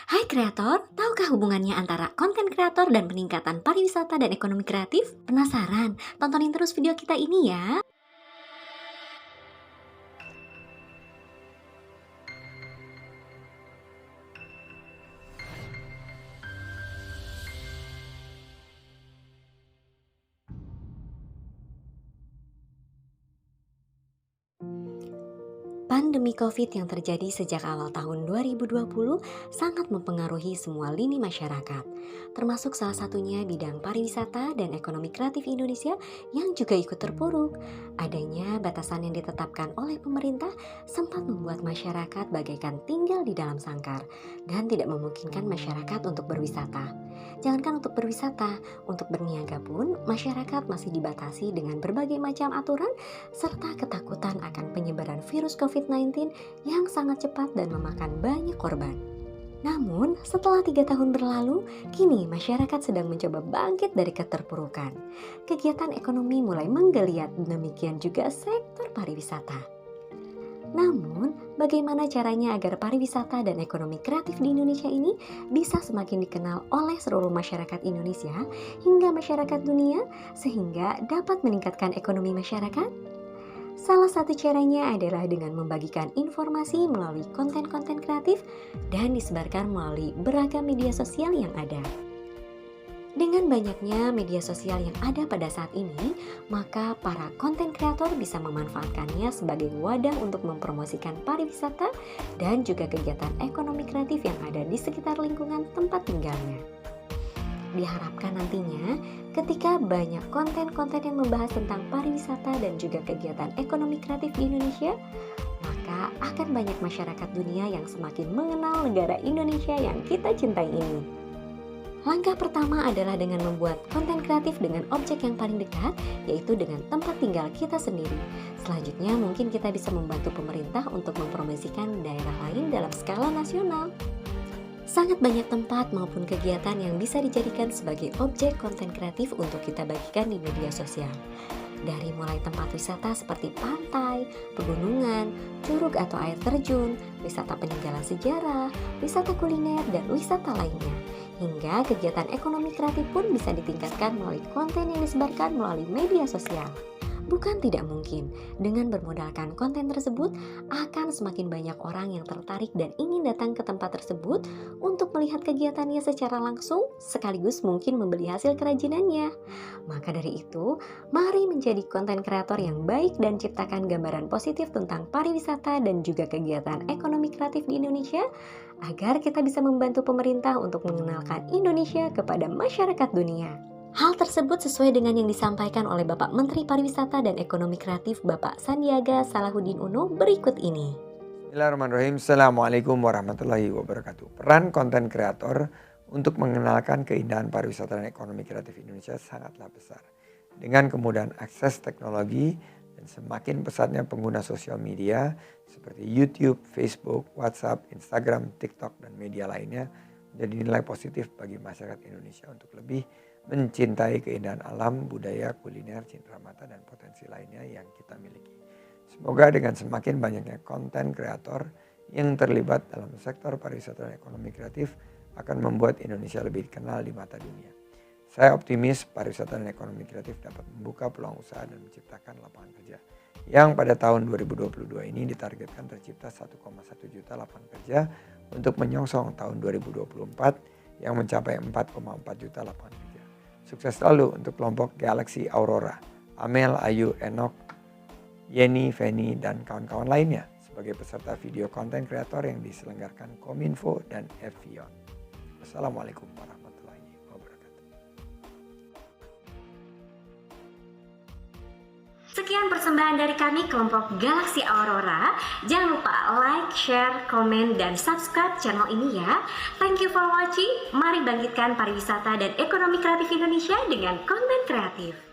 Hai kreator, tahukah hubungannya antara konten kreator dan peningkatan pariwisata dan ekonomi kreatif? Penasaran? Tontonin terus video kita ini ya. Pandemi COVID yang terjadi sejak awal tahun 2020 sangat mempengaruhi semua lini masyarakat, termasuk salah satunya bidang pariwisata dan ekonomi kreatif Indonesia yang juga ikut terpuruk. Adanya batasan yang ditetapkan oleh pemerintah sempat membuat masyarakat bagaikan tinggal di dalam sangkar dan tidak memungkinkan masyarakat untuk berwisata. Jangankan untuk berwisata, untuk berniaga pun masyarakat masih dibatasi dengan berbagai macam aturan serta ketakutan akan penyebaran virus COVID-19 yang sangat cepat dan memakan banyak korban. Namun, setelah 3 tahun berlalu, kini masyarakat sedang mencoba bangkit dari keterpurukan. Kegiatan ekonomi mulai menggeliat, demikian juga sektor pariwisata. Namun, bagaimana caranya agar pariwisata dan ekonomi kreatif di Indonesia ini bisa semakin dikenal oleh seluruh masyarakat Indonesia hingga masyarakat dunia sehingga dapat meningkatkan ekonomi masyarakat? Salah satu caranya adalah dengan membagikan informasi melalui konten-konten kreatif dan disebarkan melalui beragam media sosial yang ada. Dengan banyaknya media sosial yang ada pada saat ini, maka para konten kreator bisa memanfaatkannya sebagai wadah untuk mempromosikan pariwisata dan juga kegiatan ekonomi kreatif yang ada di sekitar lingkungan tempat tinggalnya. Diharapkan nantinya ketika banyak konten-konten yang membahas tentang pariwisata dan juga kegiatan ekonomi kreatif di Indonesia, maka akan banyak masyarakat dunia yang semakin mengenal negara Indonesia yang kita cintai ini. Langkah pertama adalah dengan membuat konten kreatif dengan objek yang paling dekat, yaitu dengan tempat tinggal kita sendiri. Selanjutnya mungkin kita bisa membantu pemerintah untuk mempromosikan daerah lain dalam skala nasional. Sangat banyak tempat maupun kegiatan yang bisa dijadikan sebagai objek konten kreatif untuk kita bagikan di media sosial. Dari mulai tempat wisata seperti pantai, pegunungan, curug atau air terjun, wisata peninggalan sejarah, wisata kuliner, dan wisata lainnya. Hingga kegiatan ekonomi kreatif pun bisa ditingkatkan melalui konten yang disebarkan melalui media sosial. Bukan tidak mungkin, dengan bermodalkan konten tersebut akan semakin banyak orang yang tertarik dan ingin datang ke tempat tersebut untuk melihat kegiatannya secara langsung sekaligus mungkin membeli hasil kerajinannya. Maka dari itu, mari menjadi konten kreator yang baik dan ciptakan gambaran positif tentang pariwisata dan juga kegiatan ekonomi kreatif di Indonesia agar kita bisa membantu pemerintah untuk mengenalkan Indonesia kepada masyarakat dunia. Hal tersebut sesuai dengan yang disampaikan oleh Bapak Menteri Pariwisata dan Ekonomi Kreatif Bapak Sandiaga Salahuddin Uno berikut ini. Bismillahirrahmanirrahim. Assalamualaikum warahmatullahi wabarakatuh. Peran konten kreator untuk mengenalkan keindahan pariwisata dan ekonomi kreatif Indonesia sangatlah besar. Dengan kemudahan akses teknologi dan semakin pesatnya pengguna sosial media seperti YouTube, Facebook, WhatsApp, Instagram, TikTok, dan media lainnya menjadi nilai positif bagi masyarakat Indonesia untuk lebih mencintai keindahan alam, budaya, kuliner, cindera mata, dan potensi lainnya yang kita miliki. Semoga dengan semakin banyaknya konten kreator yang terlibat dalam sektor pariwisata dan ekonomi kreatif akan membuat Indonesia lebih dikenal di mata dunia. Saya optimis pariwisata dan ekonomi kreatif dapat membuka peluang usaha dan menciptakan lapangan kerja yang pada tahun 2022 ini ditargetkan tercipta 1,1 juta lapangan kerja untuk menyongsong tahun 2024 yang mencapai 4,4 juta lapangan kerja. Sukses selalu untuk kelompok Galaxy Aurora, Amel, Ayu, Enok, Yeni, Feni, dan kawan-kawan lainnya sebagai peserta video konten kreator yang diselenggarakan Kominfo dan Evion. Wassalamualaikum warahmatullahi wabarakatuh. Sekian persembahan dari kami kelompok Galaxy Aurora. Jangan lupa like, share, komen, dan subscribe channel ini ya. Thank you for watching. Mari bangkitkan pariwisata dan ekonomi kreatif Indonesia dengan konten kreatif.